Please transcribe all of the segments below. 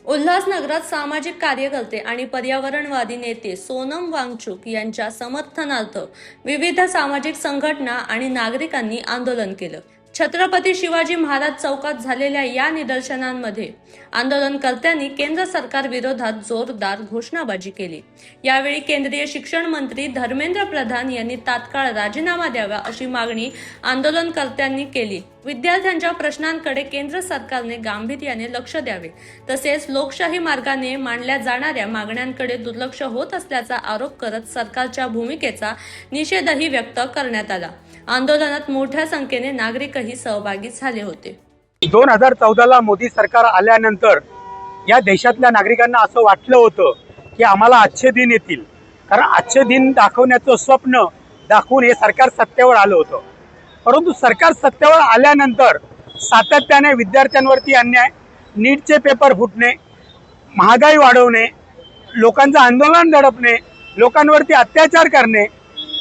उल्हासनगरात सामाजिक कार्यकर्ते आणि पर्यावरणवादी नेते सोनम वांगचुक यांच्या समर्थनार्थ विविध सामाजिक संघटना आणि नागरिकांनी आंदोलन केलं। छत्रपती शिवाजी महाराज चौकात झालेल्या या निदर्शनांमध्ये आंदोलनकर्त्यांनी केंद्र सरकार विरोधात जोरदार घोषणाबाजी केली। यावेळी केंद्रीय शिक्षण मंत्री धर्मेंद्र प्रधान यांनी तात्काळ राजीनामा द्यावा अशी मागणी आंदोलनकर्त्यांनी केली। विद्यार्थ्यांच्या प्रश्नांकडे केंद्र सरकारने गांभीर्याने लक्ष द्यावे, तसेच लोकशाही मार्गाने मांडल्या जाणाऱ्या मागण्यांकडे दुर्लक्ष होत असल्याचा आरोप करत सरकारच्या भूमिकेचा निषेधही व्यक्त करण्यात आला। आंदोलनात मोठ्या संख्येने नागरिकही सहभागी झाले होते। 2014ला मोदी सरकार आल्यानंतर या देशातल्या नागरिकांना असं वाटलं होतं की आम्हाला आजचे दिन येतील, कारण आजचे दिन दाखवण्याचं स्वप्न दाखवून हे सरकार सत्तेवर आलं होतं। परंतु सरकार सत्तेवर आल्यानंतर सातत्याने विद्यार्थ्यांवरती अन्याय, नीटचे पेपर फुटणे, महागाई वाढवणे, लोकांचं आंदोलन दडपणे, लोकांवरती अत्याचार करणे,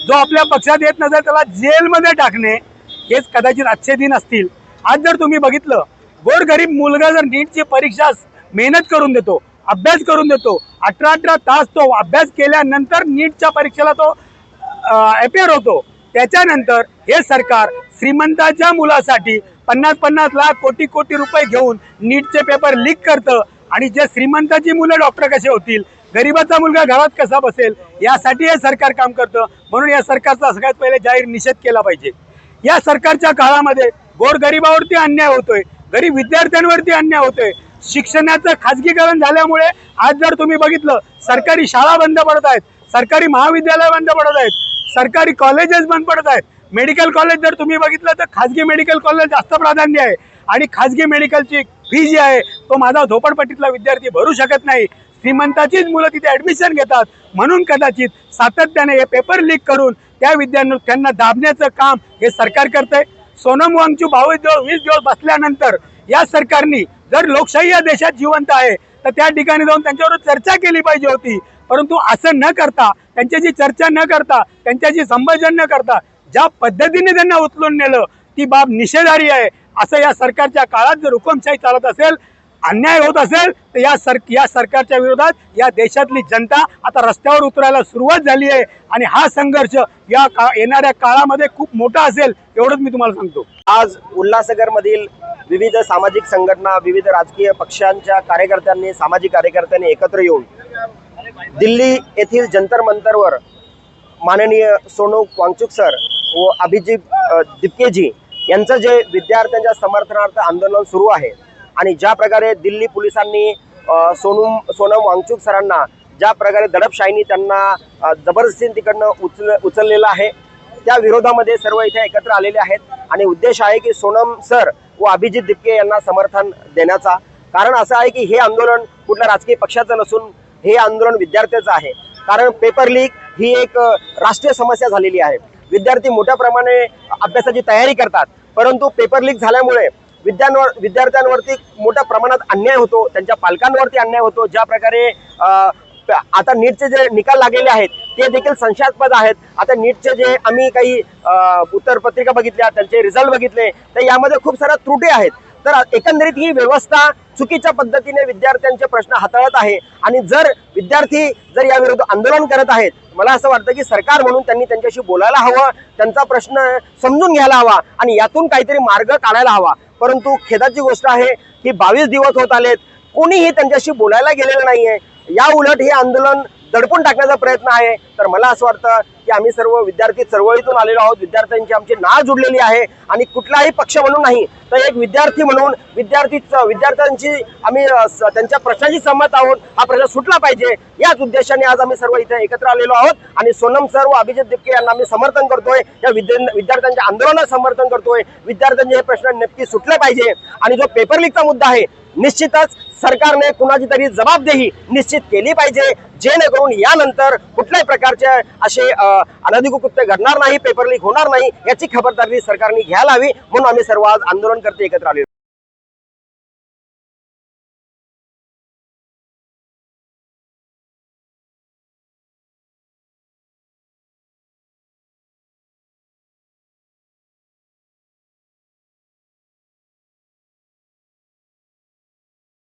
जो आपल्या पक्षात येत नसेल त्याला जेलमध्ये टाकणे, हेच कदाचित आजचे दिन असतील। आज जर तुम्ही बघितलं, गोरगरीब मुलगा जर नीटची परीक्षा मेहनत करून देतो, अभ्यास करून देतो, 18 तास तो अभ्यास केल्यानंतर नीटच्या परीक्षेला तो अपेअर होतो, त्याच्यानंतर हे सरकार श्रीमंताच्या मुलासाठी 50-50 लाख कोटी रुपये घेऊन नीटचे पेपर लीक करतं आणि जे श्रीमंताची मुलं डॉक्टर कसे होतील, गरीबाचा मुलगा घरात कसा बसेल, यासाठी हे सरकार काम करतं। म्हणून या सरकारचा सगळ्यात पहिले जाहीर निषेध केला पाहिजे। या सरकारच्या काळामध्ये गोरगरिबावरती अन्याय होतोय, गरीब विद्यार्थ्यांवरती अन्याय होतोय, शिक्षणाचं खाजगीकरण झाल्यामुळे आज जर तुम्ही बघितलं, सरकारी शाळा बंद पडत आहेत, सरकारी महाविद्यालय बंद पडत आहेत, सरकारी कॉलेजेस बंद पडत आहेत। मेडिकल कॉलेज जर तुम्ही बघितलं तर खाजगी मेडिकल कॉलेज जास्त प्राधान्य आहे आणि खाजगी मेडिकलची फी जी आहे तो माझा झोपडपट्टीतला विद्यार्थी भरू शकत नाही। श्रीमंताचीच मुलं तिथे ॲडमिशन घेतात, म्हणून कदाचित सातत्याने हे पेपर लीक करून त्या विद्यार्थ्यांना दाबण्याचं काम हे सरकार करतंय। सोनम वांगचुक 20 दिवस बसल्यानंतर या सरकारने जर लोकशाही या देशात जिवंत आहे तर त्या ठिकाणी जाऊन त्यांच्यावर चर्चा केली पाहिजे होती, परंतु असं न करता, त्यांच्याशी चर्चा न करता, त्यांच्याशी संभाषण न करता ज्या पद्धतीने त्यांना उचलून नेलं ती बाब निषेधार्ह आहे। असं या सरकारच्या काळात जर हुकुमशाही चालत असेल, अन्याय होत असेल तर या सरकारच्या विरोधात या देशातली जनता आता रस्त्यावर उतरायला सुरुवात झाली आहे आणि हा संघर्ष येणाऱ्या काळामध्ये खूप मोठा असेल, एवढंच मी तुम्हाला सांगतो। आज उल्हासनगर मधील विविध सामाजिक संघटना, विविध राजकीय पक्षांच्या कार्यकर्त्यांनी, सामाजिक कार्यकर्त्यांनी एकत्र येऊन दिल्ली येथील जंतर मंतरवर माननीय सोनम वांगचुक सर व अभिजित दिपकेजी यांचं जे विद्यार्थ्यांच्या समर्थनार्थ आंदोलन सुरू आहे आणि ज्या प्रकारे दिल्ली पोलिसांनी सोनम वांगचुक सरांना ज्या प्रकारे दडपशाहीने त्यांना जबरदस्तीने तिकडनं उचललेलं आहे, त्या विरोधामध्ये सर्व इथे एकत्र आलेले आहेत आणि उद्देश आहे की सोनम सर व अभिजित दिपके यांना समर्थन देण्याचा। कारण असं आहे की हे आंदोलन कुठल्या राजकीय पक्षाचं नसून हे आंदोलन विद्यार्थ्याचं आहे। कारण पेपर लीक ही एक राष्ट्रीय समस्या झालेली आहे। विद्यार्थी मोठ्या प्रमाणे अभ्यासाची तयारी करतात, परंतु पेपर लीक झाल्यामुळे विद्यार्थ्यांवरती मोठ्या प्रमाणात अन्याय होतो, त्यांच्या पालकांवरती अन्याय होतो। ज्या प्रकारे आता नीटचे जे निकाल लागलेले आहेत ते देखील संशयास्पद आहेत। आता नीटचे जे आम्ही काही उत्तरपत्रिका बघितल्या, त्यांचे रिझल्ट बघितले, तर यामध्ये खूप साऱ्या त्रुटी आहेत। तर एकंदरीत ही व्यवस्था चुकीच्या पद्धतीने विद्यार्थ्यांचे प्रश्न हाताळत आहे आणि जर विद्यार्थी याविरुद्ध आंदोलन करत आहेत, मला असं वाटतं की सरकार म्हणून त्यांनी त्यांच्याशी बोलायला हवं, त्यांचा प्रश्न समजून घ्यायला हवा आणि यातून काहीतरी मार्ग काढायला हवा। परंतु खेदाची गोष्ट आहे की 22 दिवस होत आलेत, कोणीही त्यांच्याशी बोलायला गेलेलं नाहीये। या उलट हे आंदोलन दडपून टाकण्याचा प्रयत्न आहे। तर मला असं वाटतं की आम्ही सर्व विद्यार्थी चळवळीतून आलेलो आहोत, विद्यार्थ्यांची आमची नाळ जुडलेली आहे आणि कुठलाही पक्ष म्हणून नाही तर एक विद्यार्थी म्हणून विद्यार्थ्यांची आम्ही त्यांच्या प्रश्नाशी सहमत आहोत। हा प्रश्न सुटला पाहिजे, याच उद्देशाने आज आम्ही सर्व इथे एकत्र आलेलो आहोत आणि सोनम सर व अभिजित दिपके यांना आम्ही समर्थन करतोय, या विद्यार्थ्यांच्या आंदोलनाला समर्थन करतोय। विद्यार्थ्यांचे हे प्रश्न नक्की सुटले पाहिजे आणि जो पेपर लीकचा मुद्दा आहे, निश्चितच सरकारने कुणाची तरी जबाबदेही निश्चित केली पाहिजे, जेणेकरून यानंतर कुठल्याही प्रकारचे असे अनधिकृत कृत्य घडणार नाही, पेपर लीक होणार नाही, याची खबरदारी सरकारने घ्यायला हवी। म्हणून आम्ही सर्व आज आंदोलन करते एकत्र आलेलो